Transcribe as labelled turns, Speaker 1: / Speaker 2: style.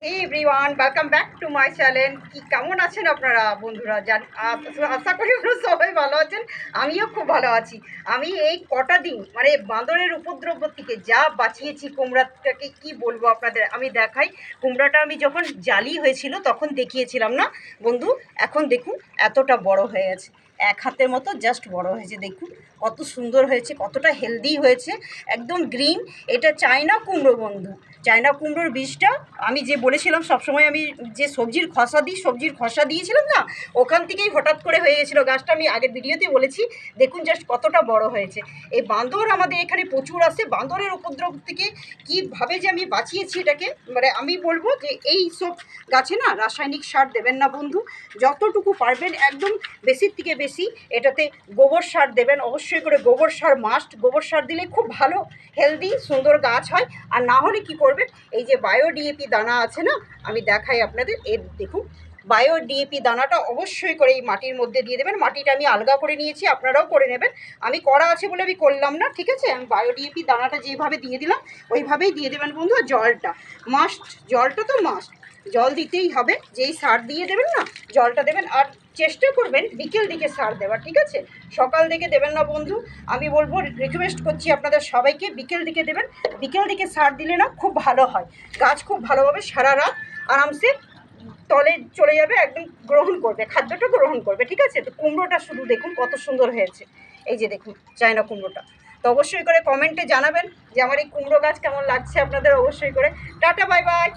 Speaker 1: Hey everyone, welcome back to my channel. কি কেমন আছেন আপনারা বন্ধুরা? আশা করি আপনারা সবাই ভালো আছেন। আমিও খুব ভালো আছি। আমি এই কটা দিন মানে বাঁদরের উপদ্রব থেকে যা বাঁচিয়েছি কুমড়াটাকে কি বলবো আপনাদের। আমি দেখাই, কুমড়াটা আমি যখন জালি হয়েছিল তখন দেখিয়েছিলাম না বন্ধু। এখন দেখুন এতটা বড় হয়ে গেছে, এক হাতের মতো জাস্ট বড় হয়েছে। দেখুন কত সুন্দর হয়েছে, কতটা হেলদি হয়েছে, একদম গ্রিন। এটা চায়না কুমড়ো বন্ধু। চায়না কুমড়োর বীজটা আমি যে বলেছিলাম সবসময়, আমি যে সবজির খসা দিই, সবজির খসা দিয়েছিলাম না, ওখান থেকেই হঠাৎ করে হয়ে গেছিলো গাছটা। আমি আগের ভিডিওতে বলেছি। দেখুন জাস্ট কতটা বড় হয়েছে। এই বাঁদর আমাদের এখানে প্রচুর আসে। বাঁদরের উপদ্রব থেকে কীভাবে যে আমি বাঁচিয়েছি এটাকে, মানে আমি বলবো যে এই সব গাছে না রাসায়নিক সার দেবেন না বন্ধু। যতটুকু পারবেন একদম বেশির থেকে বেশি এটাতে গোবর সার দেবেন, অবশ্যই করে গোবর সার মাস্ট। গোবর সার দিলে খুব ভালো হেলদি সুন্দর গাছ হয়। আর না হলে কী করবেন, এই যে বায়ো ডিএপি দানা আছে না, আমি দেখাই আপনাদের। এর দেখুন বায়ো ডিএপি দানাটা অবশ্যই করে এই মাটির মধ্যে দিয়ে দেবেন। মাটিটা আমি আলগা করে নিয়েছি, আপনারাও করে নেবেন। আমি করা আছে বলে আমি করলাম না, ঠিক আছে। আমি বায়ো ডিএপি দানাটা যেভাবে দিয়ে দিলাম ওইভাবেই দিয়ে দেবেন বন্ধু। আর জলটা মাস্ট, জলটা তো মাস্ট, জল দিতেই হবে। যেই সার দিয়ে দেবেন না জলটা দেবেন। আর চেষ্টা করবেন বিকেল দিকে সার দেওয়ার, ঠিক আছে। সকাল দিকে দেবেন না বন্ধু। আমি বলবো, রিকোয়েস্ট করছি আপনাদের সবাইকে, বিকেল দিকে দেবেন। বিকেল দিকে সার দিলে না খুব ভালো হয়, গাছ খুব ভালোভাবে সারা রাত আরামসে তলে চলে যাবে, একদম গ্রহণ করবে, খাদ্যটা গ্রহণ করবে, ঠিক আছে। তো কুমড়োটা শুধু দেখুন কত সুন্দর হয়েছে। এই যে দেখুন চায়না কুমড়োটা। তো অবশ্যই করে কমেন্টে জানাবেন যে আমার এই কুমড়ো গাছ কেমন লাগছে আপনাদের, অবশ্যই করে। Tata, bye bye.